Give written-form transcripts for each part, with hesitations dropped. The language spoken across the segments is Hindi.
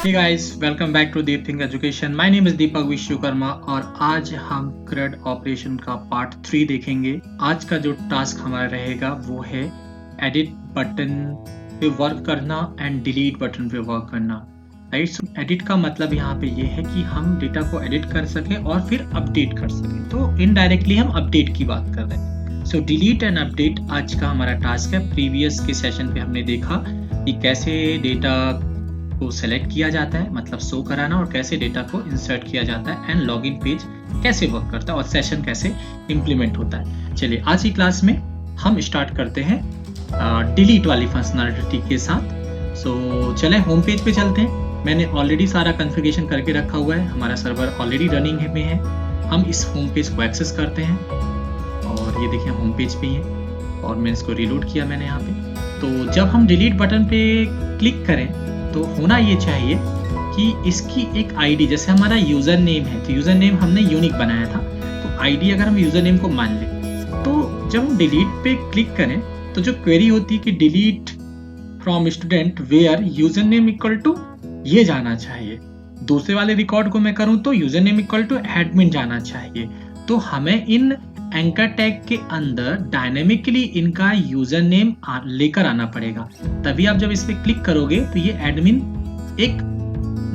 Hey guys, welcome back to Deep Think Education. My name is Deepak Vishwakarma और आज हम CRUD ऑपरेशन का पार्ट 3 देखेंगे। आज का जो टास्क हमारा रहेगा वो है एडिट बटन पे वर्क करना एंड डिलीट बटन पे वर्क करना। राइट, सो एडिट का मतलब यहाँ पे ये है कि हम डेटा को एडिट कर सकें और फिर अपडेट कर सकें। तो इनडायरेक्टली हम अपडेट की बात कर रहे हैं। सो डिलीट एंड अपडेट आज का हमारा टास्क है। प्रीवियस के सेशन पे हमने देखा कि कैसे डेटा को सेलेक्ट किया जाता है, मतलब शो कराना, और कैसे डेटा को इंसर्ट किया जाता है एंड लॉगिन पेज कैसे वर्क करता है और सेशन कैसे इंप्लीमेंट होता है। चलिए आज की क्लास में हम स्टार्ट करते हैं डिलीट वाली फंक्शनैलिटी के साथ। सो चले होम पेज पे चलते हैं। मैंने ऑलरेडी सारा कॉन्फ़िगरेशन करके रखा हुआ है, हमारा सर्वर ऑलरेडी रनिंग में है। हम इस होम पेज को एक्सेस करते हैं और ये देखिए होम पेज पे ही है और मैंने इसको रीलोड किया मैंने यहाँ पे। तो जब हम डिलीट बटन पे क्लिक करें तो होना ये चाहिए कि इसकी एक आईडी, जैसे हमारा यूज़र नेम है तो यूज़र नेम हमने यूनिक बनाया था, तो आईडी अगर हम यूज़र नेम को मान लें तो जब हम डिलीट पे क्लिक करें तो जो क्वेरी होती है कि delete from student where user name equal to ये जाना चाहिए। दूसरे वाले रिकॉर्ड को मैं करूं तो user name equal to admin जाना चाहिए। तो हमें इन एंकर टैग के अंदर डायनेमिकली इनका यूजर नेम लेकर आना पड़ेगा, तभी आप जब इस पे क्लिक करोगे तो ये एडमिन एक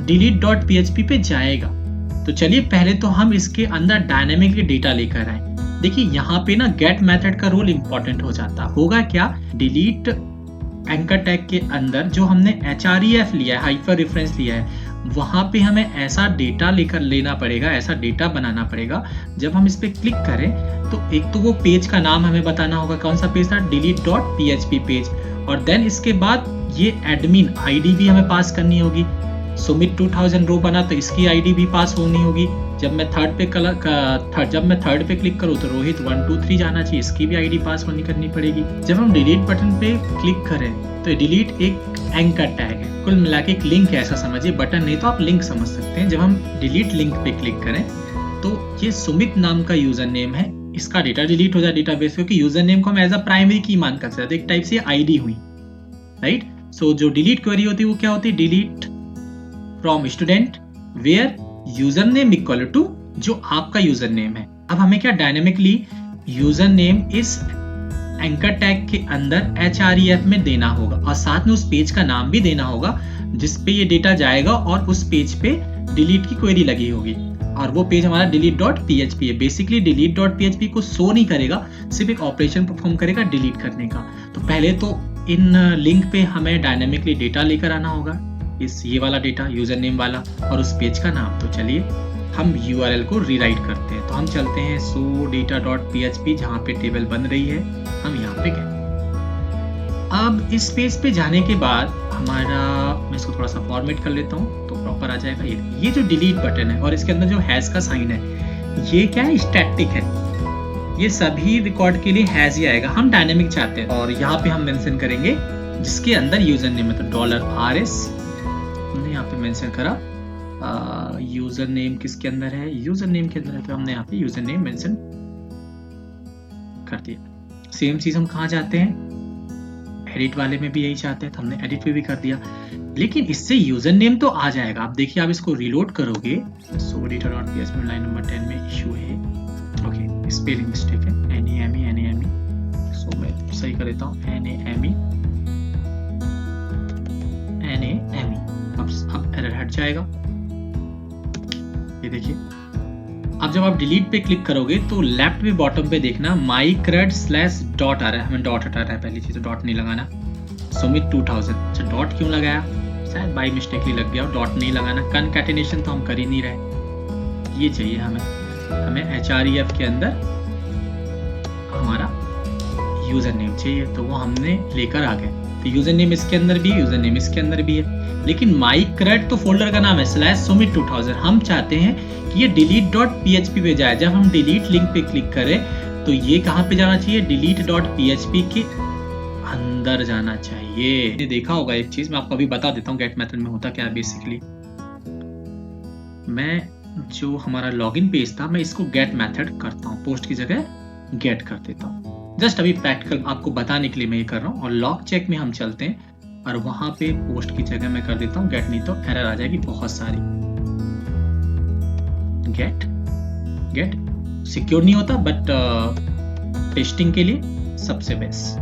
delete.php पे जाएगा। तो चलिए पहले तो हम इसके अंदर डायनेमिकली डेटा लेकर आए। देखिए यहाँ पे ना गेट मेथड का रोल इंपॉर्टेंट हो जाता होगा। क्या डिलीट एंकर टैग के अंदर जो हमने href लिया है, हाइपर रेफरेंस लिया है, वहां पे हमें ऐसा डेटा लेकर लेना पड़ेगा, ऐसा डेटा बनाना पड़ेगा। जब हम इस पे क्लिक करें तो एक तो वो पेज का नाम हमें बताना होगा, कौन सा पेज था, delete.php पेज, और देन इसके बाद ये एडमिन आईडी भी हमें पास करनी होगी। सुमित 2000 रो बना तो इसकी आईडी भी पास होनी होगी। जब मैं थर्ड पे क्लिक करूँ तो रोहित 123 जाना चाहिए, इसकी भी आईडी पास करनी पड़ेगी। जब हम डिलीट बटन पे क्लिक करें तो डिलीट एक एंकर टैग है, कुल मिला के एक लिंक है, ऐसा समझिए। बटन नहीं तो आप लिंक समझ सकते हैं। जब हम डिलीट लिंक पे क्लिक करें तो ये सुमित नाम का यूजर नेम है, इसका डेटा डिलीट हो जाए डेटाबेस, क्योंकि यूजर नेम को हम एज अ प्राइमरी की मान कर सकते हैं, एक टाइप से आईडी हुई। राइट, सो जो डिलीट क्वेरी होती है वो क्या होती है, delete from student where user name equal to जो आपका यूजर नेम है। अब हमें क्या डायनेमिकली यूजर नेम इस एंकर टैग के अंदर href में देना होगा और साथ में उस पेज का नाम भी देना होगा जिस पे ये डेटा जाएगा, और उस पेज पे डिलीट की क्वेरी लगी होगी, और वो पेज हमारा delete.php है। बेसिकली delete.php को शो नहीं करेगा, सिर्फ एक ऑपरेशन परफॉर्म करेगा डिलीट करने का। तो पहले तो इन लिंक पे हमें डायनेमिकली डेटा लेकर आना होगा, इस ये वाला डेटा यूजर नेम वाला और उस पेज का नाम। तो चलिए हम URL को रीराइट करते हैं। तो हम चलते हैं so-data.php जहाँ पे टेबल बन रही है, हम यहाँ पे गए। अब इस पेज पे जाने के बाद हमारा, मैं इसको थोड़ा सा फॉर्मेट कर लेता हूँ तो प्रॉपर आ जाएगा। ये जो डिलीट बटन है और इसके अंदर जो हैश का साइन है, ये क्या है, स्टैटिक है। ये सभी रिकॉर्ड के लिए हैश ही आएगा, हम डायनेमिक चाहते हैं। और यहाँ पे हम मेंशन करेंगे जिसके अंदर यूजर नेम है, तो $RS हमने यहाँ पे मेंशन करा। यूजर नेम किसके अंदर है, यूजर नेम के अंदर है, तो हमने यहाँ पे यूजर नेम मेंशन कर दिया। सेम चीज हम कहाँ जाते हैं, एडिट वाले में भी यही चाहते हैं, तो हमने एडिट पे भी कर दिया। लेकिन इससे यूजर नेम तो आ जाएगा। आप देखिए, आप इसको रीलोड करोगे, so-data.php लाइन नंबर 10 में इशू है, ओके, स्पेलिंग मिस्टेक है, NAME, सो मैं सही कर देता हूँ, NAME। अब एरर हट जाएगा। ये देखिए, अब जब आप डिलीट पे क्लिक करोगे तो लेफ्ट में बॉटम पे देखना mycrud/डॉट आ रहा है, हमें डॉट हटा रहा है। पहली चीज तो डॉट नहीं लगाना। सुमित 2000, अच्छा डॉट क्यों लगाया, शायद बाई मिस्टेकली लग गया, डॉट नहीं लगाना। कनकैटिनेशन तो हम कर ही नहीं रहे, ये चाहिए हमें href के अंदर हमारा यूजर नेम चाहिए, तो वो हमने लेकर आ गए। तो यूजर नेम इसके अंदर भी है, यूजर नेम इसके अंदर भी है, लेकिन mycrud तो फोल्डर का नाम है /sumit 2000। हम चाहते हैं कि ये delete.php पे जाए। जब हम डिलीट लिंक पे क्लिक करें तो ये कहाँ पे जाना चाहिए, delete.php के अंदर जाना चाहिए। ये देखा होगा एक चीज, मैं आपको अभी बता देता हूँ गेट मेथड में होता क्या है। बेसिकली मैं जो हमारा लॉगिन पेज था, मैं इसको गेट मेथड करता हूँ, पोस्ट की जगह गेट कर देता हूँ। जस्ट अभी प्रैक्टिकल आपको बताने के लिए मैं ये कर रहा हूँ। और लॉग चेक में हम चलते हैं और वहां पे पोस्ट की जगह मैं कर देता हूँ गेट, नहीं तो एरर आ जाएगी बहुत सारी। गेट सिक्योर नहीं होता बट टेस्टिंग के लिए सबसे बेस्ट।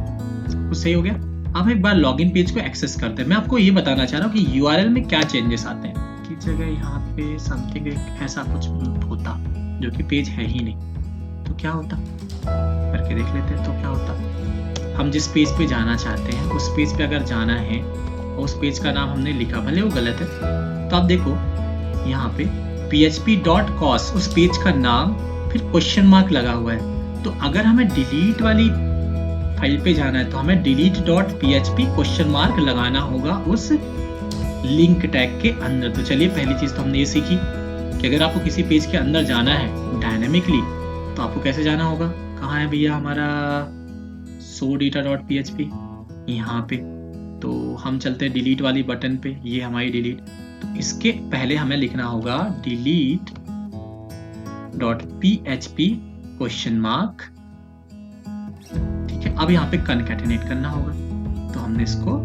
कुछ सही हो गया। अब एक बार लॉगिन पेज को एक्सेस करते हैं। मैं आपको ये बताना चाह रहा हूँ कि यूआरएल में क्या चेंजेस आते हैं। की जगह यहाँ पे समथिंग ऐसा कुछ होता जो कि पेज है ही नहीं, तो क्या होता करके देख लेते हैं। तो क्या होता, हम जिस पेज पे जाना चाहते हैं उस पेज पे अगर जाना है, उस पेज का नाम हमने लिखा, भले वो गलत है, तो आप देखो यहाँ पे php.cos उस पेज का नाम, फिर क्वेश्चन मार्क लगा हुआ है। तो अगर हमें डिलीट वाली फाइल पे जाना है तो हमें delete.php क्वेश्चन मार्क लगाना होगा उस लिंक टैग के अंदर। तो चलिए पहली चीज तो हमने ये सीखी कि अगर आपको किसी पेज के अंदर जाना है डायनेमिकली तो आपको कैसे जाना होगा। कहाँ है भैया हमारा sodata.php, यहाँ पे। तो हम चलते हैं डिलीट वाली बटन पे, ये हमारी डिलीट। तो इसके पहले हमें लिखना होगा delete.php क्वेश्चन मार्क, ठीक है। अब यहाँ पे कनकैटिनेट करना होगा, तो हमने इसको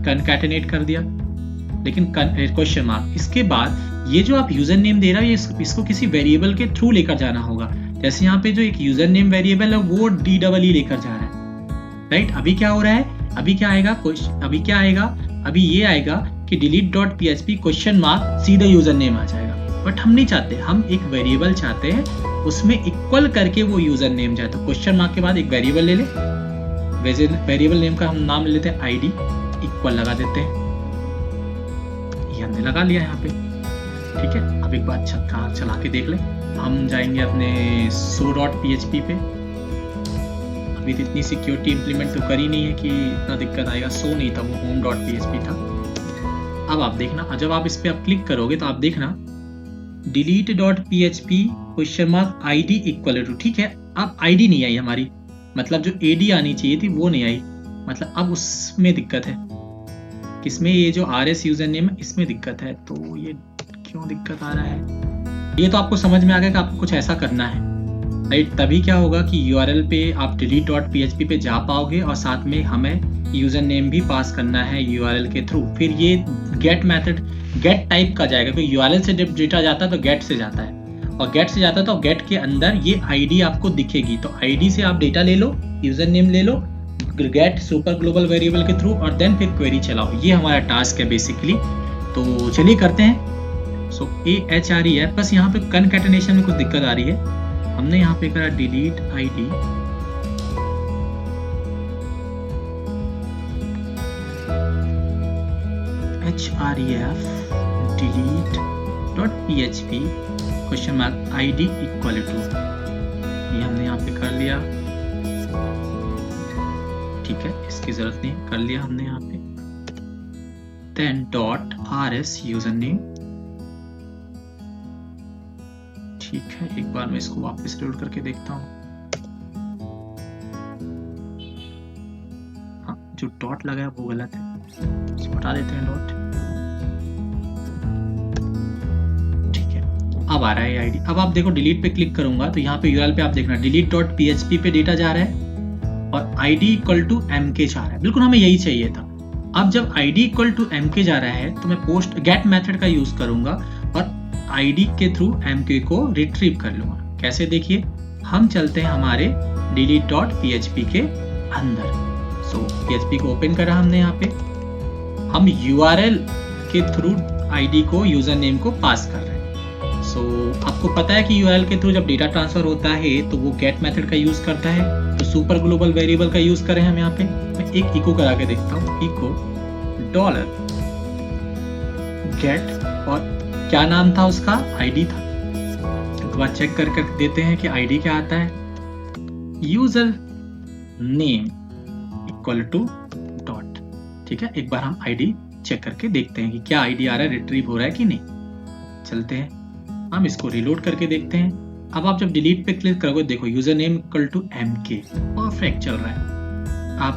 कनकैटिनेट कर दिया, लेकिन क्वेश्चन मार्क। इसके बाद ये जो आप यूजर नेम दे रहा है इसको किसी वेरिएबल के थ्रू लेकर जाना होगा। जैसे यहाँ पे जो एक यूजर नेम वेरिएबल है वो DEE लेकर जा रहा है, राइट। अभी क्या हो रहा है, अभी क्या आएगा, अभी ये आएगा कि delete.php क्वेश्चन मार्क सीधा यूजर नेम आ जाएगा। बट हम नहीं चाहते, हम एक वेरिएबल चाहते हैं उसमें इक्वल करके वो यूजर नेम जाए। तो क्वेश्चन मार्क के बाद एक वेरिएबल ले ले, वेरिएबल नेम का हम नाम ले लेते हैं ID, इक्वल लगा देते हैं, ये हमने लगा लिया यहाँ पे, ठीक है। अब एक बार चला के देख ले। हम जाएंगे अपने so.php पे। अभी तो इतनी सिक्योरिटी इंप्लीमेंट तो करी नहीं है कि इतना दिक्कत आएगा। सो नहीं था, वो home.php था। अब आप देखना, जब आप इस पे आप क्लिक करोगे तो आप देखना delete.php question mark ID equal to, ठीक है। अब ID नहीं आई हमारी, मतलब जो AD आनी चाहिए थी वो नहीं आई, मतलब अब उसमें दिक्कत है। किसमें, ये जो RS यूजर नेम है इसमें दिक्कत है। तो ये क्यों दिक्कत आ रहा है, ये तो आपको समझ में आ गया कि आपको कुछ ऐसा करना है, राइट। तभी क्या होगा कि URL पे आप delete.php पे जा पाओगे और साथ में हमें यूजर नेम भी पास करना है URL के थ्रू। फिर ये गेट मेथड गेट टाइप का जाएगा, क्योंकि URL से जब डेटा जाता है तो गेट से जाता है, और गेट से जाता है तो गेट के अंदर ये ID आपको दिखेगी। तो ID से आप डेटा ले लो, यूजर नेम ले लो, गेट सुपर ग्लोबल वेरिएबल के थ्रू, और देन फिर क्वेरी चलाओ। ये हमारा टास्क है बेसिकली। तो चलिए करते हैं। सो AHRE है, बस यहाँ पे कनकैटिनेशन में कुछ दिक्कत आ रही है। हमने यहाँ पे करा delete ID, href delete.php question mark ID equal to, ये हमने यहाँ पे कर लिया, ठीक है। इसकी जरूरत नहीं, कर लिया हमने यहाँ पे। देन .rs यूजर नेम, ठीक है। एक बार मैं इसको वापस लोड करके देखता हूँ। हाँ, जो डॉट लगा है वो गलत है, इसको हटा देते हैं डॉट, ठीक है। अब आ रहा है ID। अब आप देखो डिलीट पे क्लिक करूंगा तो यहाँ पे URL पे आप देखना delete.php पे डेटा जा रहा है और ID इक्वल टू MK जा रहा है। बिल्कुल हमें यही चाहिए था। अब जब ID इक्वल टू MK जा रहा है तो मैं पोस्ट गेट मेथड का यूज करूंगा और ID के थ्रू MK को रिट्रीव कर लूंगा। कैसे, देखिए हम चलते हैं हमारे delete.php के अंदर। सो PHP को ओपन करा हमने, यहाँ पे हम URL के थ्रू ID को, यूजर नेम को पास कर रहे हैं। सो आपको पता है कि URL के थ्रू जब डेटा ट्रांसफर होता है तो वो गेट मेथड का यूज करता है। तो सुपर ग्लोबल वेरिएबल का यूज करें हम यहाँ पे। मैं एक इको करा के देखता हूँ, इको $get, और क्या नाम था उसका, ID था। एक बार चेक कर देते हैं कि ID क्या आता है, user name equal to dot, ठीक है। एक बार हम ID चेक करके देखते हैं कि क्या ID आ रहा है, रिट्रीव हो रहा है कि नहीं। चलते हैं, हम इसको रिलोड करके देखते हैं। अब आप जब डिलीट पे क्लिक करोगे, देखो user name equal to MK, perfect चल रहा है। आप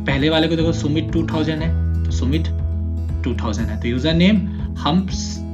पहले वाले को देखो, सुमित 2000 है तो सुमित 2000 है। तो यूजर नेम हम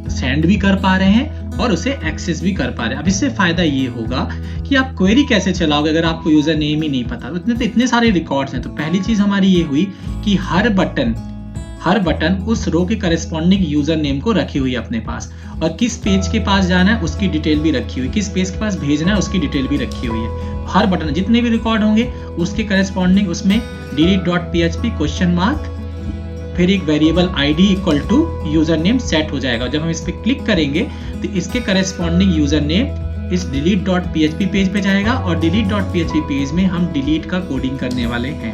सेंड भी कर पा रहे हैं और उसे एक्सेस भी कर पा रहे हैं। अब इससे फायदा ये होगा कि आप क्वेरी कैसे चलाओगे अगर आपको यूजर नेम ही नहीं पता। इतने सारे रिकॉर्ड्स हैं। तो पहली चीज हमारी ये हुई कि हर बटन उस रो के करस्पॉन्डिंग यूजर नेम को रखी हुई है अपने पास, और किस पेज के पास जाना है उसकी डिटेल भी रखी हुई, किस पेज के पास भेजना है उसकी डिटेल भी रखी हुई है। हर बटन जितने भी रिकॉर्ड होंगे उसके करस्पॉन्डिंग उसमें delete.php क्वेश्चन मार्क फिर एक variable ID equal to user name set हो जाएगा। जब हम इस पे क्लिक करेंगे तो इसके करस्पॉन्डिंग यूजर नेम इस delete.php पेज पे जाएगा और delete.php पेज में हम डिलीट का कोडिंग करने वाले हैं।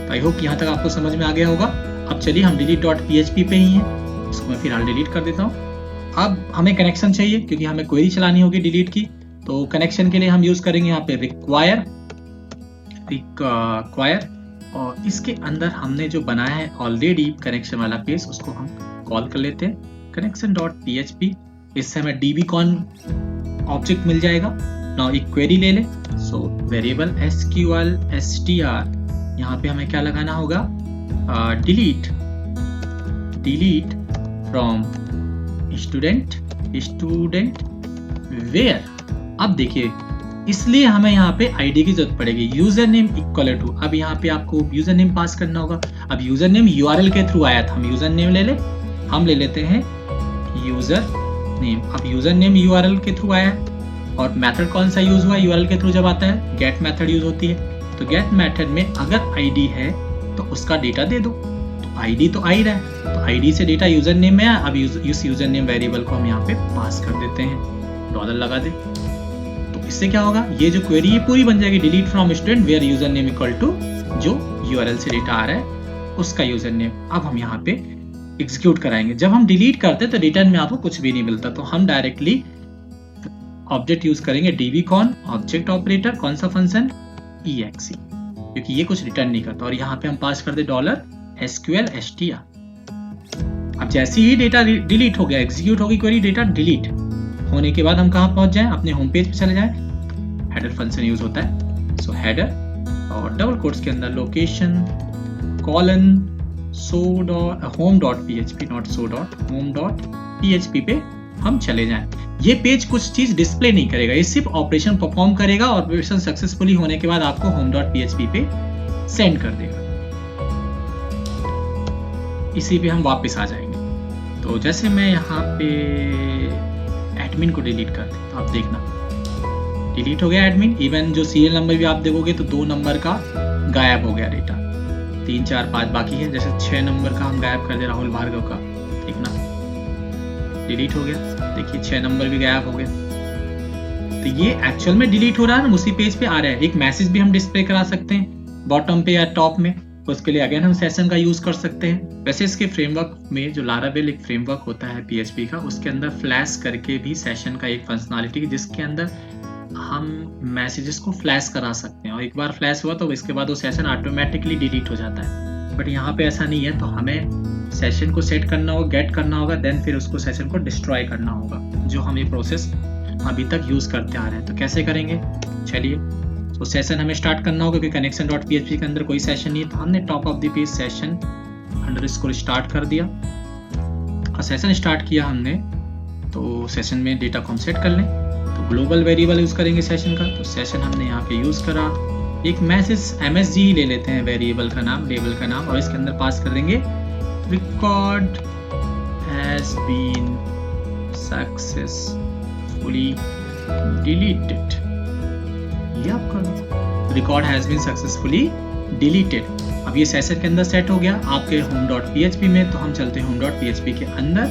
तो आई होप यहाँ तक आपको समझ में आ गया होगा। अब चलिए हम delete.php पे ही हैं, इसको मैं फिलहाल डिलीट कर देता हूँ। अब हमें कनेक्शन चाहिए क्योंकि हमें क्वेरी चलानी होगी डिलीट की। तो कनेक्शन के लिए हम यूज करेंगे यहाँ पे रिक्वायर, और इसके अंदर हमने जो बनाया है ऑलरेडी कनेक्शन वाला पेज उसको हम कॉल कर लेते हैं connection.php। इससे हमें dbcon ऑब्जेक्ट मिल जाएगा। नाउ एक क्वेरी ले ले। सो वेरिएबल SQL str, यहाँ पे हमें क्या लगाना होगा, डिलीट फ्रॉम स्टूडेंट वेयर। अब देखिए इसलिए हमें यहाँ पे आईडी की जरूरत पड़ेगी, यूजर नेम इक्वल टू। अब यहाँ पे आपको यूजर नेम पास करना होगा। अब यूजर नेम यूआरएल के थ्रू आया था, हम यूजर नेम हम ले लेते हैं यूजर नेम। अब यूजर नेम यूआरएल के थ्रू आया है और मेथड कौन सा यूज हुआ यूआरएल के थ्रू जब आता है, गेट मेथड यूज होती है। तो गेट मेथड में अगर आईडी है तो उसका डेटा दे दो। तो आईडी तो आ ही रहा है, तो आईडी से डेटा यूजर नेम में आया। अब इस यूजर नेम वेरिएबल को हम यहाँ पे पास कर देते हैं, डॉलर लगा दे। तो इससे क्या होगा, ये जो क्वेरी है पूरी बन जाएगी, delete from student where user name equal to जो यूआरएल से डेटा आ रहा है उसका यूजर नेम। अब हम यहाँ पे एग्जीक्यूट कराएंगे। जब हम डिलीट करते हैं तो रिटर्न में आपको कुछ भी नहीं मिलता, तो हम डायरेक्टली ऑब्जेक्ट यूज करेंगे dbcon ऑब्जेक्ट ऑपरेटर। कौन सा फंक्शन, exe, क्योंकि ये कुछ रिटर्न नहीं करता। और यहाँ पे हम पास कर दे $SQL str। अब जैसे ही डेटा डिलीट हो गया, एग्जीक्यूट होगी क्वेरी, डेटा डिलीट होने के बाद हम कहाँ पहुंच जाएं, अपने होम पेज पे चले जाएं। हेडर फंक्शन यूज होता है, सो हेडर और डबल कोट्स के अंदर location colon home.php not home.php पे हम चले जाएं। ये पेज कुछ चीज डिस्प्ले नहीं करेगा, ये सिर्फ ऑपरेशन परफॉर्म करेगा और ऑपरेशन सक्सेसफुली होने के बाद आपको home.php पे सेंड कर देगा। इसी पे हम वापस आ जाएंगे। तो जैसे मैं यहाँ पे एडमिन को डिलीट कर दें तो आप देखना डिलीट हो गया एडमिन। इवन जो सीरियल नंबर भी आप देखोगे तो 2 नंबर का गायब हो गया डेटा, 3 4 5 बाकी है। जैसे 6 नंबर का हम गायब कर दे राहुल भार्गव का, ठीक ना, डिलीट हो गया। देखिए 6 नंबर भी गायब हो गया। तो ये एक्चुअल में डिलीट हो रहा है ना, उसी पेज पे आ रहा है। एक मैसेज भी हम डिस्प्ले करा सकते हैं बॉटम पे या टॉप में, उसके लिए अगेन हम सेशन का यूज कर सकते हैं। वैसे इसके फ्रेमवर्क में जो लारावेल एक फ्रेमवर्क होता है PHP का, उसके अंदर फ्लैश करके भी सेशन का एक फंक्शनलिटी जिसके अंदर हम मैसेजेस को फ्लैश करा सकते हैं और एक बार फ्लैश हुआ तो इसके बाद वो सेशन ऑटोमेटिकली डिलीट हो जाता है। बट यहाँ पे ऐसा नहीं है, तो हमें सेशन को सेट करना होगा, गेट करना होगा, देन फिर उसको सेशन को डिस्ट्रॉय करना होगा, जो हम ये प्रोसेस अभी तक यूज करते आ रहे हैं। तो कैसे करेंगे, चलिए। तो सेशन हमें स्टार्ट करना होगा क्योंकि connection.php के अंदर कोई सेशन नहीं है, तो हमने top of the page session underscore start कर दिया और सेशन स्टार्ट किया हमने। तो सेशन में डेटा को हम सेट कर लें, तो ग्लोबल वेरिएबल यूज करेंगे सेशन का। तो सेशन हमने यहाँ पे यूज करा, एक मैसेज MSG ले लेते हैं वेरिएबल का नाम, लेबल का नाम, और इसके अंदर पास कर देंगे record has been successfully deleted. ये आपका record has been successfully deleted. अब ये सेशन के अंदर सेट हो गया आपके home.php में। तो हम चलते हैं home.php के अंदर।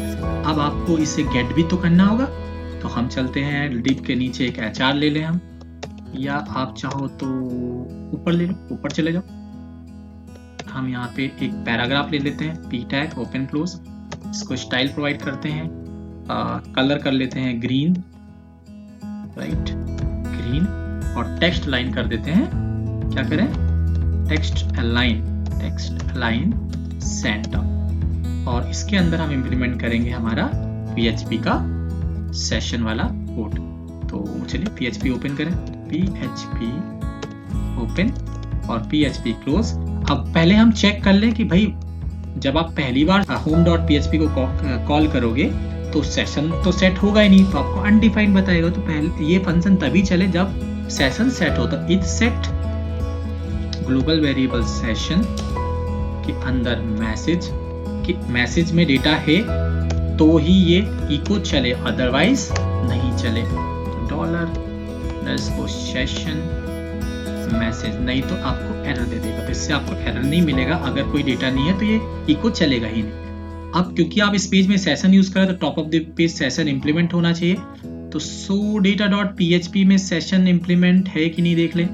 अब आपको इसे गेट भी तो करना होगा, तो हम चलते हैं डिप के नीचे एक HR ले लें हम, या आप चाहो तो ऊपर ले लो, ऊपर चले जाओ। हम यहाँ पे एक पैराग्राफ ले लेते हैं, p टैग ओपन क्लोज, इसको स्टाइल प्रोवाइड करते हैं, कलर कर लेते हैं ग्रीन, राइट ग्रीन, और टेक्स्ट लाइन कर देते हैं, क्या करें, टेक्स्ट अलाइन सेंटर। और इसके अंदर हम इंप्लीमेंट करेंगे हमारा PHP का सेशन वाला कोड। तो चलिए PHP ओपन करें, PHP ओपन और PHP क्लोज। अब पहले हम चेक कर लें कि भाई जब आप पहली बार home.php को कॉल करोगे तो सेशन तो सेट होगा ही नहीं, तो आपको अनडिफाइंड बताएगा। तो पहले ये फंक्शन तभी चले जब सेशन सेट हो। तो if set global variable session के अंदर मैसेज में डेटा है तो ही ये इको चले, अदरवाइज नहीं चले। $सेशन मैसेज नहीं तो आपको एरर दे देगा। तो इससे आपको एरर नहीं मिलेगा। अगर कोई डेटा नहीं है तो ये इको चलेगा ही नहीं। अब क्योंकि आप इस पेज में सेशन यूज करें तो top of the page session implement होना चाहिए। तो SoData.php में सेशन इंप्लीमेंट है कि नहीं देख लें।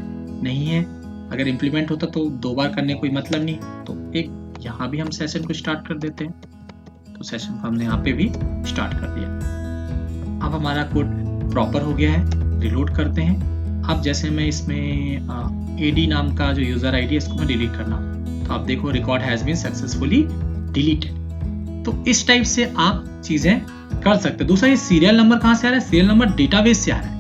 नहीं है। अगर इंप्लीमेंट होता तो 2 बार करने कोई मतलब नहीं। तो एक यहाँ भी हम सेशन को स्टार्ट कर देते हैं। तो सेशन को हमने यहाँ पे भी स्टार्ट कर दिया। अब हमारा कोड प्रॉपर हो गया है। रिलोड करते हैं। अब जैसे मैं इसमें AD नाम का जो यूजर आईडी है इसको मैं डिलीट करना, तो आप देखो record has been successfully deleted. तो इस टाइप से आप चीजें कर सकते हैं। दूसरा, ये सीरियल नंबर कहाँ से आ रहा है? सीरियल नंबर डेटाबेस से आ रहा है।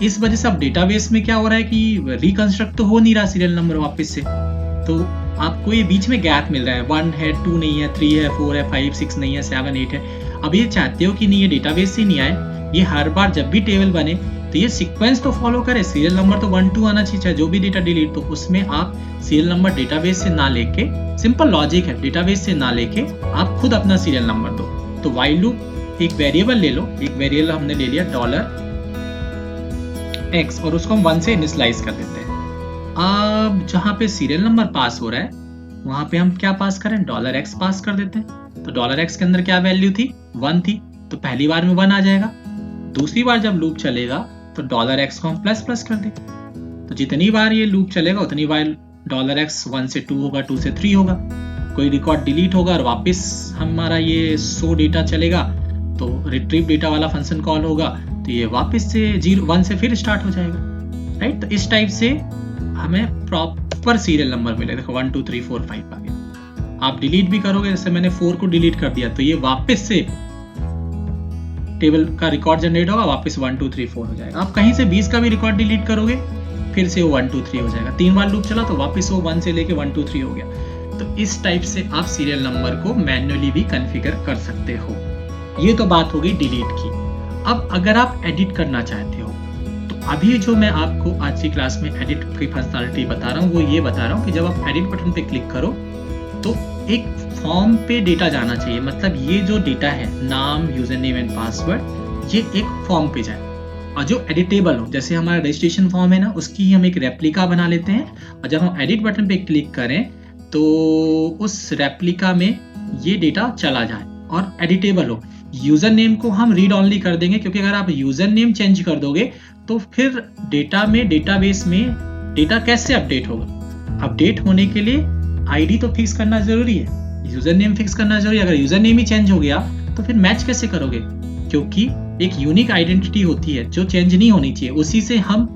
इस वजह से अब डेटाबेस में क्या हो रहा है कि रिकंस्ट्रक्ट तो हो नहीं रहा सीरियल नंबर वापस से, तो आपको ये बीच में गैप मिल रहा है। 1 है, 2 नहीं है, 3 है, 4 है, 5, 6 नहीं है, 7, 8 है। अब ये चाहते हो कि नहीं ये डेटाबेस से नहीं आए, ये हर बार जब भी टेबल बने तो ये सीक्वेंस तो फॉलो करे। सीरियल नंबर तो 1, 2 आना चाहिए, जो भी डेटा डिलीट। तो उसमें आप सीरियल नंबर डेटाबेस से ना लेके, सिंपल लॉजिक है, डेटाबेस से ना लेके आप खुद अपना सीरियल नंबर दो। तो व्हाइल लूप एक वेरिएबल ले लो। एक वेरिएबल हमने ले लिया $x और उसको हम 1 से इनिशियलाइज कर देते हैं। अब जहां पे सीरियल नंबर पास हो रहा है वहां पे हम क्या पास करें? $x पास कर देते हैं। तो $x के अंदर क्या वैल्यू थी? 1 थी। तो पहली बार में 1 आ जाएगा। दूसरी बार जब लूप चलेगा तो $x को हम प्लस प्लस कर दें। तो जितनी बार ये लूप चलेगा उतनी बार $x 1 से 2 होगा, 2 से 3 होगा। कोई रिकॉर्ड डिलीट होगा और वापस हमारा ये सो डेटा चलेगा तो रिट्रीव डेटा वाला फंक्शन कॉल होगा, तो ये वापस से 1 से फिर स्टार्ट हो जाएगा। राइट। तो इस टाइप से हमें प्रॉपर सीरियल नंबर मिलेगा। देखो 1 2 3 4 5 आ गया। आप डिलीट भी करोगे, जैसे मैंने 4 को डिलीट कर दिया तो ये वापस से टेबल का रिकॉर्ड जनरेट होगा, वापस 1 2 3 4 हो जाएगा। आप कहीं से 20 का भी रिकॉर्ड डिलीट करोगे फिर से वो 1 2 3 हो जाएगा। 3 बार लूप चला तो वापस वो 1 से लेके 1 2 3 हो गया। तो इस टाइप से आप सीरियल नंबर को मैन्युअली भी कॉन्फ़िगर कर सकते हो। ये तो बात हो गई डिलीट की। अब अगर आप एडिट करना चाहते हो तो अभी जो मैं आपको आज की क्लास में एडिट की फंक्शनैलिटी बता रहा हूँ वो ये बता रहा हूँ कि जब आप एडिट बटन पे क्लिक करो तो एक फॉर्म पे डेटा जाना चाहिए। मतलब ये जो डेटा है, नाम, यूजर नेम एंड पासवर्ड, ये एक फॉर्म पे जाए और जो एडिटेबल हो। जैसे हमारा रजिस्ट्रेशन फॉर्म है ना, उसकी ही हम एक रेप्लिका बना लेते हैं और जब हम एडिट बटन पे क्लिक करें तो उस रेप्लिका में ये डेटा चला जाए और एडिटेबल हो। यूजर नेम को हम रीड ऑनली कर देंगे, क्योंकि अगर आप यूजर नेम चेंज कर दोगे तो फिर डेटा में, डेटाबेस में डेटा कैसे अपडेट होगा? अपडेट होने के लिए आईडी तो फिक्स करना जरूरी है, यूजर नेम फिक्स करना जरूरी है। अगर यूजर नेम ही चेंज हो गया तो फिर मैच कैसे करोगे? क्योंकि एक यूनिक आइडेंटिटी होती है जो चेंज नहीं होनी चाहिए, उसी से हम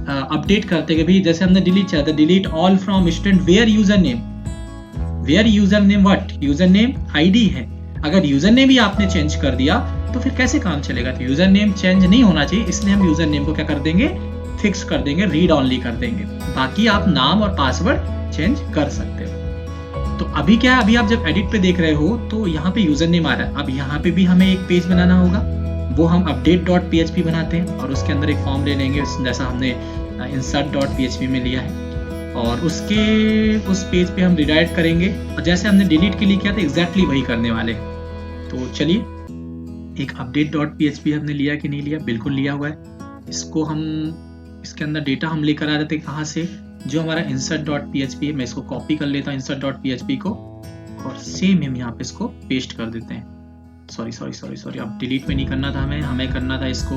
अपडेट करते हैं। भाई जैसे हमने डिलीट चाहता, delete all from student where user name, where user name what? User name ID है। अगर यूजर नेम भी आपने चेंज कर दिया तो फिर कैसे काम चलेगा? तो यूजर नेम चेंज नहीं होना चाहिए, इसलिए हम यूजर नेम को क्या कर देंगे? फिक्स कर देंगे, रीड ऑनली कर देंगे। बाकी आप नाम और पासवर्ड चेंज कर सकते हो। तो अभी क्या है, अभी आप जब एडिट पे देख रहे हो तो यहाँ पे यूजर नेम आ रहा है। अब यहाँ पे भी हमें एक पेज बनाना होगा, वो हम update.php बनाते हैं और उसके अंदर एक फॉर्म ले लेंगे जैसा हमने insert.php में लिया है और उसके उस पेज पे हम रिडायरेक्ट करेंगे और जैसे हमने डिलीट के लिए किया था एग्जैक्टली वही करने वाले। तो चलिए, एक update.php हमने लिया कि नहीं लिया? बिल्कुल लिया हुआ है। इसको हम, इसके अंदर डेटा हम लेकर आ रहे थे कहाँ से? जो हमारा insert.php है, मैं इसको कॉपी कर लेता हूँ insert.php को और सेम हम यहाँ पे इसको पेस्ट कर देते हैं। सॉरी, अब डिलीट में नहीं करना था हमें करना था इसको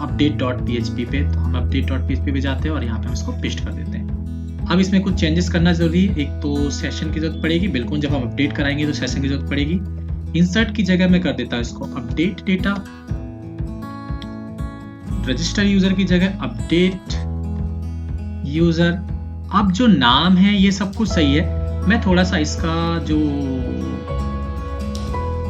update.php पे। तो हम update.php पे जाते हैं और यहाँ पे हम इसको पेस्ट कर देते हैं। अब इसमें कुछ चेंजेस करना जरूरी है। एक तो सेशन की जरूरत पड़ेगी, बिल्कुल जब हम अपडेट कराएंगे तो सेशन की जरूरत पड़ेगी। इंसर्ट की जगह मैं कर देता हूँ इसको अपडेट डेटा, रजिस्टर यूजर की जगह अपडेट यूजर। अब जो नाम है ये सब कुछ सही है, मैं थोड़ा सा इसका जो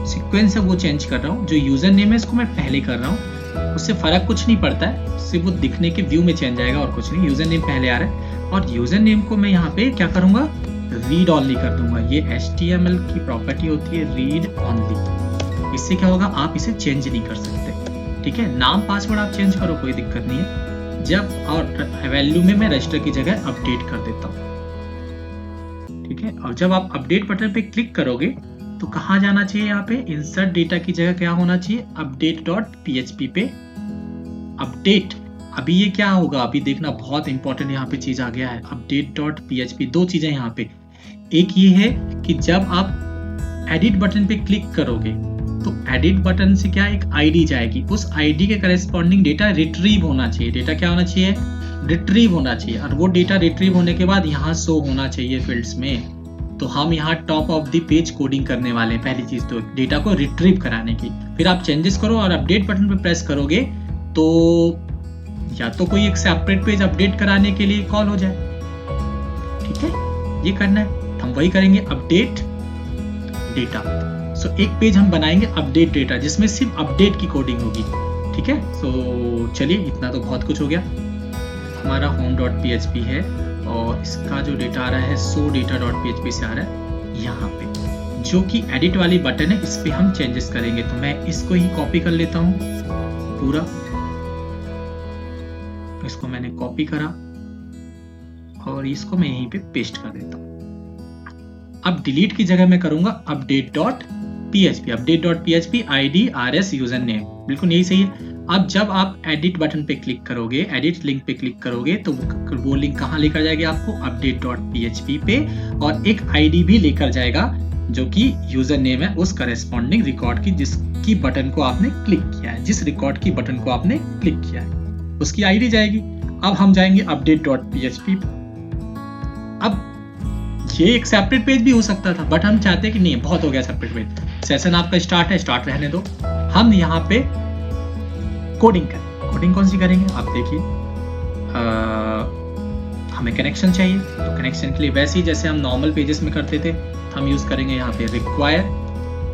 सीक्वेंस है वो चेंज कर रहा हूँ। जो यूजर नेम है इसको मैं पहले कर रहा हूँ, उससे फर्क कुछ नहीं पड़ता है, सिर्फ वो दिखने के व्यू में चेंज आएगा और कुछ नहीं। यूजर नेम पहले आ रहा है और यूजर नेम को मैं यहाँ पे क्या करूंगा? रीड ऑनली कर दूंगा। ये HTML की प्रॉपर्टी होती है रीड ऑनली। इससे क्या होगा, आप इसे चेंज नहीं कर सकते। ठीक है, नाम पासवर्ड आप चेंज करो, कोई दिक्कत नहीं है। जब और वैल्यू में मैं रजिस्टर की जगह अपडेट कर देता हूँ। ठीक है, और जब आप अपडेट बटन पे क्लिक करोगे तो कहाँ जाना चाहिए, यहाँ पे इंसर्ट डेटा की जगह क्या होना चाहिए, update.php पे अपडेट। अभी ये क्या होगा, अभी देखना बहुत इंपॉर्टेंट यहाँ पे चीज आ गया है। update.php, दो चीजें यहाँ पे, एक ये है कि जब आप एडिट बटन पे क्लिक करोगे तो एडिट बटन से क्या एक आईडी जाएगी, उस आईडी के करस्पॉन्डिंग डेटा रिट्रीव होना चाहिए। डेटा क्या होना चाहिए, रिट्रीव होना चाहिए, और वो डेटा रिट्रीव होने के बाद यहाँ शो होना चाहिए फील्ड्स में। तो हम यहाँ top of the page coding करने वाले हैं, पहली चीज तो डेटा को रिट्रीव कराने की। फिर आप चेंजेस करो और अपडेट बटन पे प्रेस करोगे तो या तो कोई एक सेपरेट पेज अपडेट कराने के लिए कॉल हो जाए। ठीक है, ये करना है, हम वही करेंगे, अपडेट डेटा। सो एक पेज हम बनाएंगे अपडेट डेटा, जिसमें सिर्फ अपडेट की कोडिंग होगी। ठीक है, सो चलिए, इतना तो बहुत कुछ हो गया। हमारा home.php है और इसका जो डेटा आ रहा है showdata.php से आ रहा है यहाँ पे, जो कि एडिट वाली बटन है, इस पे हम चेंजेस करेंगे। तो मैं इसको ही कॉपी कर लेता हूँ पूरा, इसको मैंने कॉपी करा और इसको मैं यहीं पे पेस्ट कर देता हूँ। अब डिलीट की जगह मैं करूंगा update.php, update.php id rs user name, बिल्कुल यही सही है। अब जब आप एडिट बटन पे क्लिक करोगे, एडिट लिंक पे क्लिक करोगे तो वो लिंक कहाँ लेकर जाएगा आपको, update.php पे, और एक आईडी भी लेकर जाएगा जो कि यूजर नेम है उस करस्पॉन्डिंग रिकॉर्ड की, जिसकी बटन को आपने क्लिक किया है, जिस रिकॉर्ड की बटन को आपने क्लिक किया है उसकी आईडी जाएगी। अब हम जाएंगे update.php पे। अब ये एक सेपरेट पेज भी हो सकता था, बट हम चाहते हैं कि नहीं, बहुत हो गया सेपरेट पेज, सेशन आपका स्टार्ट है, स्टार्ट रहने दो। हम यहाँ पे कोडिंग करें। कोडिंग कौन सी करेंगे, आप देखिए, हमें कनेक्शन चाहिए, तो कनेक्शन के लिए वैसे ही जैसे हम नॉर्मल पेजेस में करते थे, हम यूज करेंगे यहाँ पे रिक्वायर,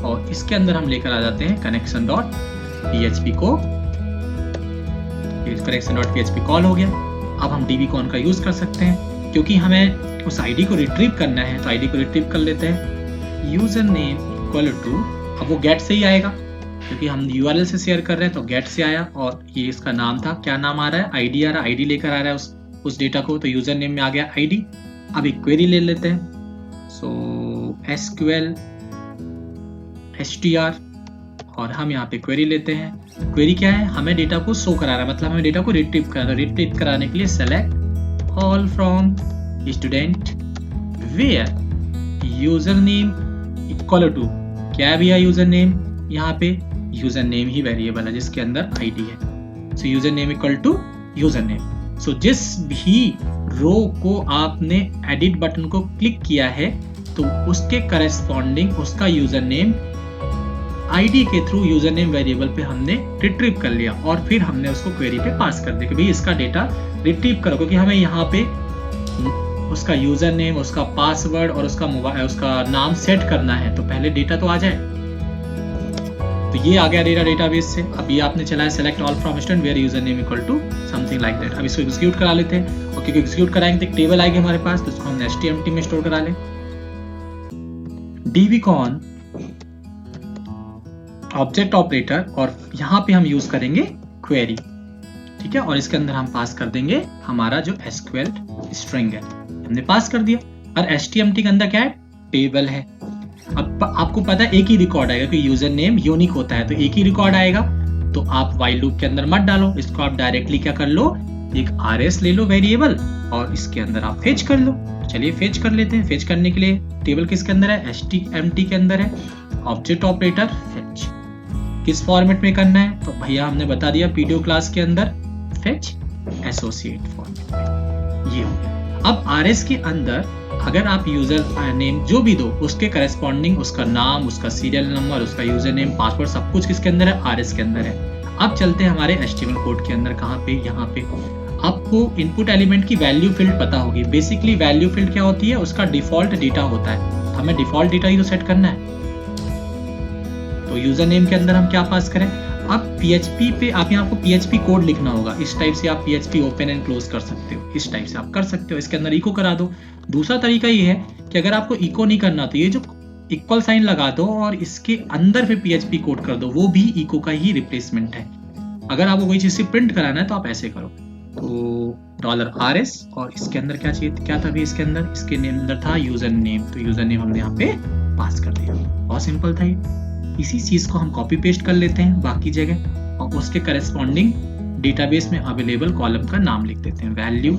और इसके अंदर हम लेकर आ जाते हैं connection.php को। connection.php कॉल हो गया। अब हम dbcon का यूज कर सकते हैं, क्योंकि हमें उस आईडी को रिट्रीव करना है, तो आईडी को रिट्रीव कर लेते हैं, यूजर नेम इक्वल टू, अब वो गेट से ही आएगा क्योंकि हम URL से शेयर कर रहे हैं, तो गेट से आया, और ये इसका नाम था, क्या नाम आ रहा है, आईडी आ रहा है, आईडी लेकर आ रहा है उस डेटा को, तो यूजर नेम में आ गया आईडी। अब एक क्वेरी ले लेते हैं, सो SQL str, और हम यहाँ पे क्वेरी लेते हैं। क्वेरी क्या है, हमें डेटा को शो करा रहा है, मतलब हमें डेटा को रिट्रीव करा रहा है। रिट्रीव कराने के लिए select all from student where user name equal to, क्या भी है यूजर नेम, यहाँ पे यूजर नेम ही वेरिएबल है जिसके अंदर आईडी है, so user name equal to user name. So जिस भी रो को आपने एडिट बटन को क्लिक किया है तो उसके करस्पॉन्डिंग उसका यूजर नेम आईडी के थ्रू यूजर नेम वेरिएबल पे हमने रिट्रीव कर लिया, और फिर हमने उसको क्वेरी पे पास कर दिया कि भाई इसका डेटा रिट्रीव करो, क्योंकि हमें यहाँ पे उसका यूजर नेम, उसका पासवर्ड और उसका नाम सेट करना है, तो पहले डेटा तो आ जाए। तो ये आ गया डेटा डेटाबेस से। अब ये आपने चला है select all from student where user name equal to something like that. अब इसको एग्जीक्यूट करा लेते हैं, और क्योंकि एग्जीक्यूट कराएंगे तो एक टेबल आएगी हमारे पास, तो इसको हम HTML में स्टोर करा लें। dbcon ऑब्जेक्ट ऑपरेटर, और यहाँ पे हम यूज करेंगे क्वेरी। ठीक है, और इसके अंदर हम पास कर देंगे हमारा जो SQL स्ट्रिंग है, हमने पास कर दिया। और HTML के अंदर क्या है, टेबल है। अब आपको पता है एक ही रिकॉर्ड आएगा, क्योंकि यूजर नेम यूनिक होता है, तो एक ही रिकॉर्ड आएगा। तो आप व्हाइल लूप के अंदर मत डालो इसको, आप डायरेक्टली क्या कर लो, एक RS ले लो वेरिएबल, और इसके अंदर आप फेच कर लो। चलिए फेच कर लेते हैं। फेच करने के लिए टेबल किसके अंदर है, HTML के अंदर है, ऑब्जेक्ट ऑपरेटर फेच। किस फॉर्मेट में करना है, तो भैया हमने बता दिया PDO क्लास के अंदर, फेच एसोसिएट फॉर्मेट में, ये हो गया। अब RS के अंदर अगर आप यूजर नेम जो भी दो, उसके करस्पॉन्डिंग उसका नाम, उसका सीरियल नंबर, उसका यूजर नेम, पासवर्ड, सब कुछ किसके अंदर है, RS के अंदर है। अब चलते हैं हमारे HTML कोड के अंदर, कहाँ पे, यहाँ पे आपको इनपुट एलिमेंट की वैल्यू फील्ड पता होगी। बेसिकली वैल्यू फील्ड क्या होती है, उसका डिफॉल्ट डेटा होता है, हमें डिफॉल्ट डेटा ही तो सेट करना है। तो यूजर नेम के अंदर हम क्या पास करें, अब PHP पे आप यहाँ आपको PHP कोड लिखना होगा। इस टाइप से आप PHP ओपन एंड क्लोज कर सकते हो, इस टाइप से आप कर सकते हो। इसके अंदर इको करा दो। दूसरा तरीका ये है कि अगर आपको इको नहीं करना, तो ये जो इक्वल साइन लगा दो और इसके अंदर फिर PHP कोड कर दो, वो भी इको का ही रिप्लेसमेंट है। अगर आपको कोई चीज से प्रिंट कराना है तो आप ऐसे करो, तो $RS और इसके अंदर क्या चाहिए, क्या था भी इसके अंदर, इसके अंदर था यूजर नेम, तो यूजर नेम हमने यहाँ पे पास कर दिया। बहुत सिंपल था ये। इसी चीज को हम कॉपी पेस्ट कर लेते हैं बाकी जगह और उसके करेस्पॉन्डिंग डेटाबेस में अवेलेबल कॉलम का नाम लिख देते हैं। वैल्यू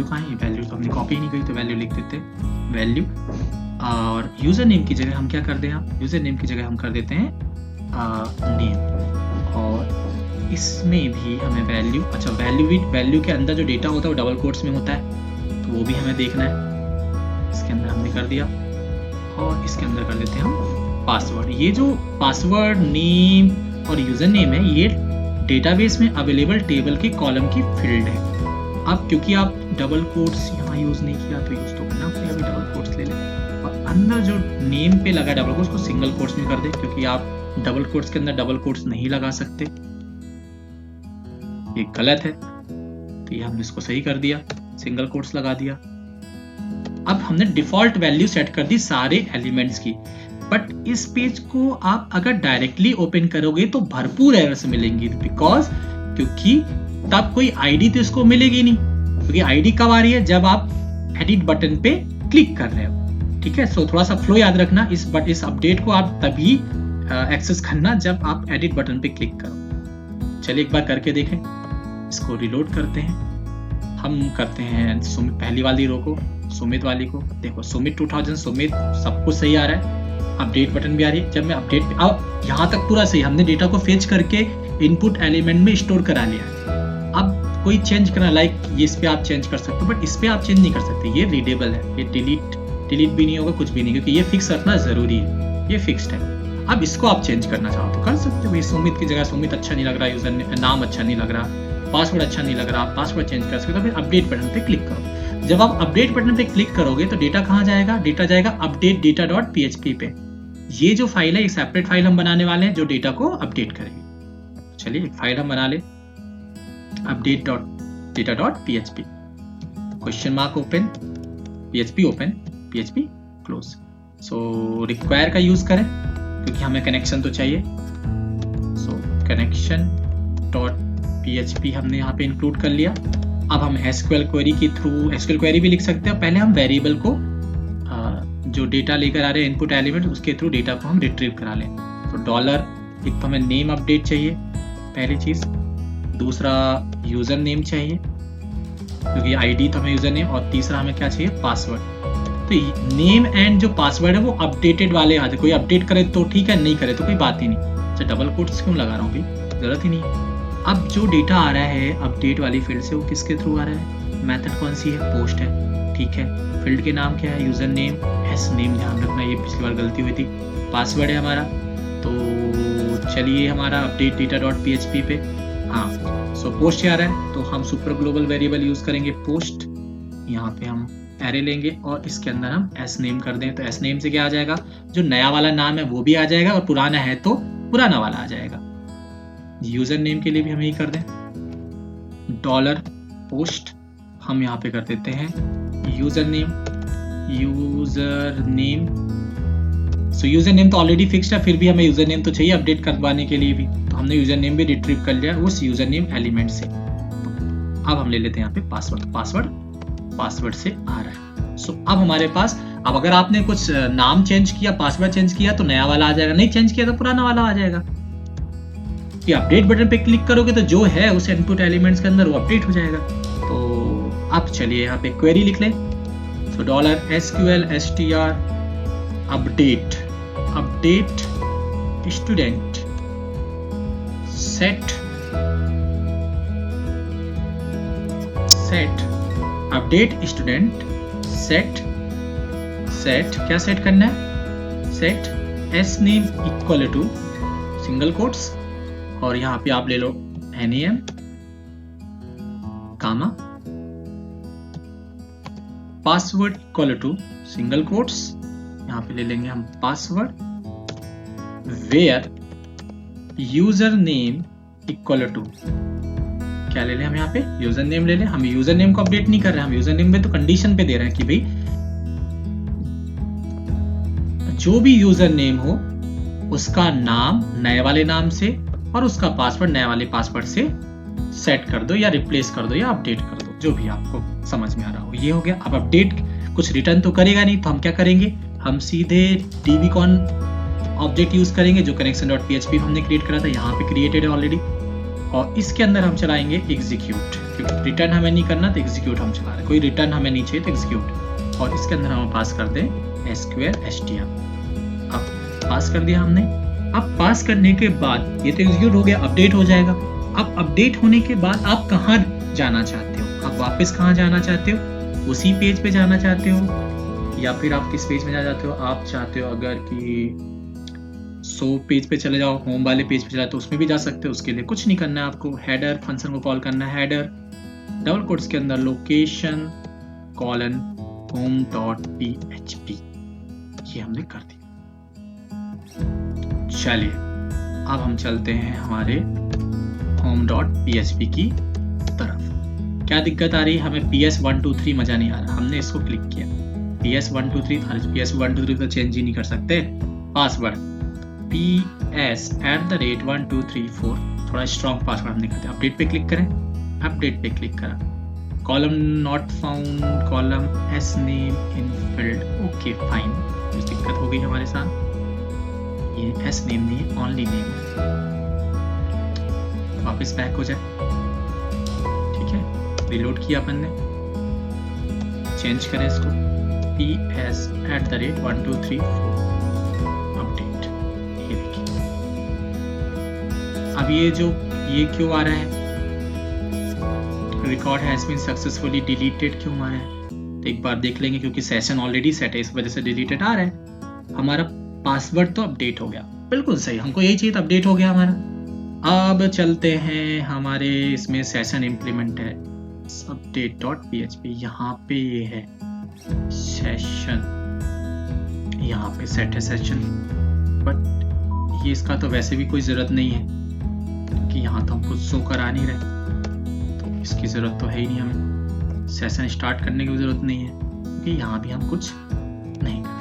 कहाँ है, वैल्यू तो हमने कॉपी ही नहीं की, तो वैल्यू लिख देते हैं वैल्यू। और यूजर नेम की जगह हम क्या कर दें, यूजर नेम की जगह हम कर देते हैं नेम। और इसमें भी हमें वैल्यू, अच्छा वैल्यू के अंदर जो डेटा होता है वो डबल कोट्स में होता है, तो वो भी हमें देखना है। इसके अंदर हमने कर दिया और इसके अंदर कर देते हैं हम पासवर्ड। ये जो पासवर्ड, नेम और यूजर नेम है, ये डेटाबेस में अवेलेबल टेबल के कॉलम की फील्ड है। अब क्योंकि आप डबल कोट्स यहाँ यूज नहीं किया तो यूज तो करना पड़ेगा, अभी डबल कोट्स ले लें और अंदर जो नेम पे लगा डबल कोट्स को सिंगल कोट्स में कर दे, क्योंकि आप डबल कोट्स के अंदर डबल कोट्स नहीं लगा सकते, ये गलत है। तो ये हमने इसको सही कर दिया, सिंगल कोट्स लगा दिया। अब हमने डिफॉल्ट वैल्यू सेट कर दी सारे एलिमेंट्स की, बट इस पेज को आप अगर डायरेक्टली ओपन करोगे तो भरपूर एरर्स मिलेंगी, क्योंकि तब कोई आईडी तो इसको मिलेगी नहीं, क्योंकि आईडी कब आ रही है, जब आप एडिट बटन पे क्लिक कर रहे हो। ठीक है, सो थोड़ा सा फ्लो याद रखना, इस अपडेट को आप तभी एक्सेस करना जब आप एडिट बटन पे क्लिक करो। चलिए एक बार करके देखें, इसको रिलोड करते हैं। हम करते हैं पहली वाली रो को, सुमित वाली को। देखो सुमित 2000 सुमित सब कुछ सही आ रहा है, अपडेट बटन भी आ रही है। जब मैं अपडेट पे, अब यहाँ तक पूरा सही, हमने डेटा को फेच करके इनपुट एलिमेंट में स्टोर करा लिया है। अब कोई चेंज करना, लाइक ये इस पे आप चेंज कर सकते हो, बट इस पे आप चेंज नहीं कर सकते, ये रीडेबल है, ये डिलीट भी नहीं होगा, कुछ भी नहीं, क्योंकि ये फिक्स रखना जरूरी है, ये फिक्स्ड है। अब इसको आप चेंज करना चाहो तो कर सकते हो। सुमित की जगह सुमित अच्छा नहीं लग रहा, यूजर नाम अच्छा नहीं लग रहा, पासवर्ड अच्छा नहीं लग रहा, पासवर्ड चेंज कर सकते हो। फिर अपडेट बटन पे क्लिक करो। जब आप अपडेट बटन पे क्लिक करोगे तो डेटा कहाँ जाएगा, डेटा जाएगा अपडेट data.php पे। ये जो फाइल है, एक सेपरेट फाइल हम बनाने वाले हैं जो डेटा को अपडेट करेगी। चलिए एक फाइल हम बना ले, update.data.php, question mark open, php open, php close. So require का यूज करें क्योंकि हमें कनेक्शन तो चाहिए। सो कनेक्शन .php हमने यहाँ पे इंक्लूड कर लिया। अब हम SQL क्वेरी के थ्रू, SQL क्वेरी भी लिख सकते हैं। पहले हम वेरिएबल को जो डेटा लेकर आ रहे हैं इनपुट एलिमेंट, उसके थ्रू डेटा को हम रिट्रीव करा लें। तो डॉलर, एक तो हमें नेम अपडेट चाहिए पहली चीज, दूसरा यूजर नेम चाहिए क्योंकि आईडी तो हमें यूजर नेम, और तीसरा हमें क्या चाहिए, पासवर्ड। तो नेम एंड जो पासवर्ड है वो अपडेटेड वाले आते, कोई अपडेट करे तो ठीक है, नहीं करे तो कोई बात ही नहीं। अच्छा डबल कोट्स क्यों लगा रहा हूँ भाई, जरूरत ही नहीं। अब जो डेटा आ रहा है अपडेट वाली फील्ड से, वो किसके थ्रू आ रहा है, मेथड कौन सी है, पोस्ट है। ठीक है, फील्ड के नाम क्या है, यूजर नेम, एस नेम ध्यान रखना, ये पिछली बार गलती हुई थी। पासवर्ड है हमारा, तो चलिए हमारा अपडेट data.php पे, हाँ सो पोस्ट आ रहा है, तो हम सुपर ग्लोबल वेरिएबल यूज करेंगे पोस्ट। यहाँ पे हम एरे लेंगे और इसके अंदर हम एस नेम कर दें, तो एस नेम से क्या आ जाएगा, जो नया वाला नाम है वो भी आ जाएगा और पुराना है तो पुराना वाला आ जाएगा। यूजर नेम के लिए भी हम यही कर दें, डॉलर पोस्ट, हम यहाँ पे कर देते हैं यूजर नेम। सो यूजर नेम तो ऑलरेडी फिक्स्ड है, फिर भी हमें यूजर नेम तो चाहिए अपडेट करवाने के लिए भी, तो हमने यूजर नेम भी रिट्रीव कर लिया उस यूजर नेम एलिमेंट से। अब हम ले लेते हैं यहाँ पे पासवर्ड से आ रहा है। सो अब हमारे पास, अब अगर आपने कुछ नाम चेंज किया, पासवर्ड चेंज किया तो नया वाला आ जाएगा, नहीं चेंज किया तो पुराना वाला आ जाएगा। कि अपडेट बटन पे क्लिक करोगे तो जो है उस इनपुट एलिमेंट्स के अंदर वो अपडेट हो जाएगा। तो अब चलिए यहाँ पे क्वेरी लिख लें, तो $SQL str update student set update student set क्या सेट करना है, set S name equal to single quotes, और यहाँ पे आप ले लो NAM comma password equal to single quotes, यहाँ पे ले लेंगे हम password, where user name equal to, क्या ले लें हम यहाँ पे, यूजर नेम ले लें। हम यूजर नेम को अपडेट नहीं कर रहे हैं, हम यूजर नेम में तो कंडीशन पे दे रहे हैं कि भाई जो भी यूजर नेम हो उसका नाम नए वाले नाम से और उसका पासवर्ड नए वाले पासवर्ड से सेट कर दो या रिप्लेस कर दो या अपडेट कर दो, जो भी आपको समझ में आ रहा हो। ये हो गया। अब अपडेट कुछ रिटर्न तो करेगा नहीं, तो हम क्या करेंगे, हम सीधे dbcon ऑब्जेक्ट यूज करेंगे जो connection.php हमने क्रिएट करा था, यहाँ पे क्रिएटेड है ऑलरेडी, और इसके अंदर हम चलाएंगे एग्जीक्यूट, क्योंकि रिटर्न हमें नहीं करना तो एग्जीक्यूट हम चला रहे हैं, कोई रिटर्न हमें नहीं चाहिए तो एग्जीक्यूट, और इसके अंदर हम पास कर दें SQL HTML। अब पास कर दिया हमने। अब पास करने के बाद ये तो एग्जीक्यूट हो गया, अपडेट हो जाएगा। अब अपडेट होने के बाद आप कहाँ जाना चाहते हो, आप वापस कहाँ जाना चाहते हो, उसी पेज पे जाना चाहते हो या फिर आप किस पेज में जाना चाहते हो। आप चाहते हो अगर कि 100 पेज पे चले जाओ, होम वाले पेज पे चला तो उसमें भी जा सकते हो। उसके लिए कुछ नहीं करना है आपको, हेडर फंक्शन को कॉल करना है, हेडर डबल कोट्स के अंदर लोकेशन कॉलन home.php, ये हमने कर दिया। चलिए अब हम चलते हैं हमारे home.php की तरफ। क्या दिक्कत आ रही है, हमें PS123 मजा नहीं आ रहा, हमने इसको क्लिक किया PS123 तो चेंज ही नहीं कर सकते। पासवर्ड PS@1234, थोड़ा स्ट्रॉन्ग पासवर्ड हमने कर दिया। अपडेट पे क्लिक करें, अपडेट पे क्लिक करा, column not found, column S name in field, okay fine, कुछ दिक्कत हो गई हमारे साथ, ये एस नेम नहीं है, ओनली नेम है। वापस बैक हो जाए, ठीक है, रिलोड किया अपन ने, चेंज करें इसको PS@1234 अपडेट, ये देखिए। अब ये क्यों आ रहा है, record has been successfully deleted क्यों आ रहा है, तो एक बार देख लेंगे, क्योंकि सेशन ऑलरेडी सेट है, इस वजह से डिलीटेड आ रहा है। हमारा पासवर्ड तो अपडेट हो गया, बिल्कुल सही, हमको यही चाहिए था, अपडेट हो गया हमारा। अब चलते हैं हमारे इसमें सेशन इंप्लीमेंट है update.php, यहाँ पे ये है सेशन, यहाँ पे सेट है सेशन, बट ये इसका तो वैसे भी कोई जरूरत नहीं है क्योंकि यहाँ तो हम कुछ शो करा नहीं रहे, तो इसकी जरूरत तो है ही नहीं, हमें सेशन स्टार्ट करने की जरूरत नहीं है क्योंकि यहाँ भी हम कुछ नहीं कर रहे।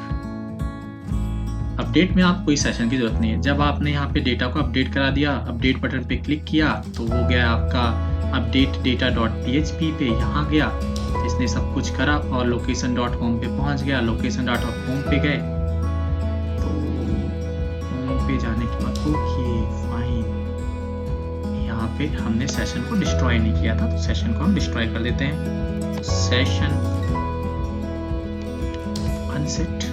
अपडेट में आप कोई सेशन की जरूरत नहीं है। जब आपने यहाँ पे डेटा को अपडेट करा दिया, अपडेट बटन पे क्लिक किया तो वो गया आपका अपडेट data.php पे, यहाँ गया, इसने सब कुछ करा और location.home पे पहुंच गया। location.home पे गए तो होम पे जाने के बाद ओके फाइन, यहाँ पे हमने सेशन को डिस्ट्रॉय नहीं किया था, तो सेशन को हम डिस्ट्रॉय कर देते हैं। सेशन अनसेट,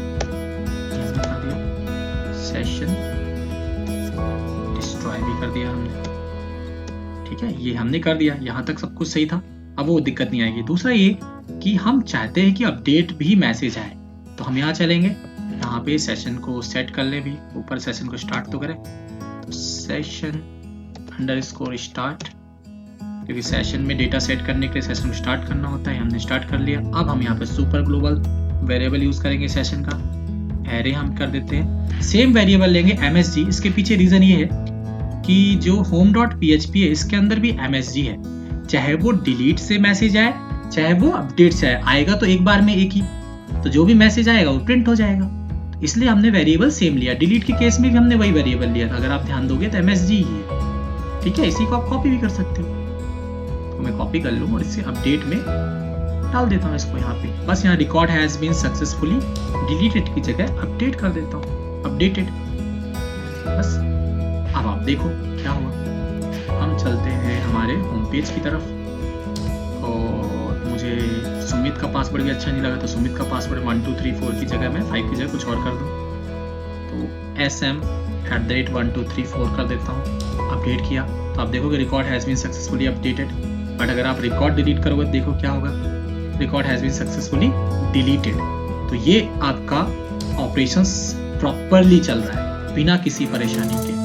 सेशन डिस्ट्रॉय भी कर दिया हमने, ठीक है, ये हमने कर दिया, यहाँ तक सब कुछ सही था। अब वो दिक्कत नहीं आएगी। दूसरा ये कि हम चाहते हैं कि अपडेट भी मैसेज आए, तो हम यहाँ चलेंगे, यहाँ पे सेशन को सेट कर ले, भी ऊपर सेशन को स्टार्ट तो करें, तो सेशन अंडरस्कोर स्टार्ट, क्योंकि सेशन में डेटा सेट करने के लिए सेशन को स्टार्ट करना होता है, हमने स्टार्ट कर लिया। अब हम यहाँ पे सुपर ग्लोबल वेरिएबल यूज करेंगे, सेशन का एरे हम कर देते हैं, सेम वेरिएबल लेंगे MSG। इसके पीछे रीजन ये है कि जो home.php है इसके अंदर भी MSG है, चाहे वो डिलीट से मैसेज आए चाहे वो अपडेट से आएगा तो एक बार में एक ही, तो जो भी मैसेज आएगा वो प्रिंट हो जाएगा, तो इसलिए हमने वेरिएबल सेम लिया। डिलीट के केस में भी हमने वही वेरिएबल लिया था, अगर आप ध्यान दोगे तो MSG ही है, ठीक है। इसी को आप कॉपी भी कर सकते हो, तो मैं कॉपी कर लूँ और इसे अपडेट में डाल देता हूँ इसको यहाँ पे, बस यहाँ record has been successfully deleted की जगह अपडेट कर देता हूँ, अपडेटेड, बस। अब आप देखो क्या हुआ। हम चलते हैं हमारे होम पेज की तरफ, और मुझे सुमित का पासवर्ड भी अच्छा नहीं लगा, तो सुमित का पासवर्ड 1234 की जगह मैं 5 की जगह कुछ और कर दूँ, तो SM@1234 कर देता हूँ, अपडेट किया, तो आप देखोगे record has been successfully updated. But अगर आप रिकॉर्ड डिलीट करोगे तो देखो क्या होगा, record has been successfully deleted. तो ये आपका ऑपरेशंस प्रॉपरली चल रहा है बिना किसी परेशानी के।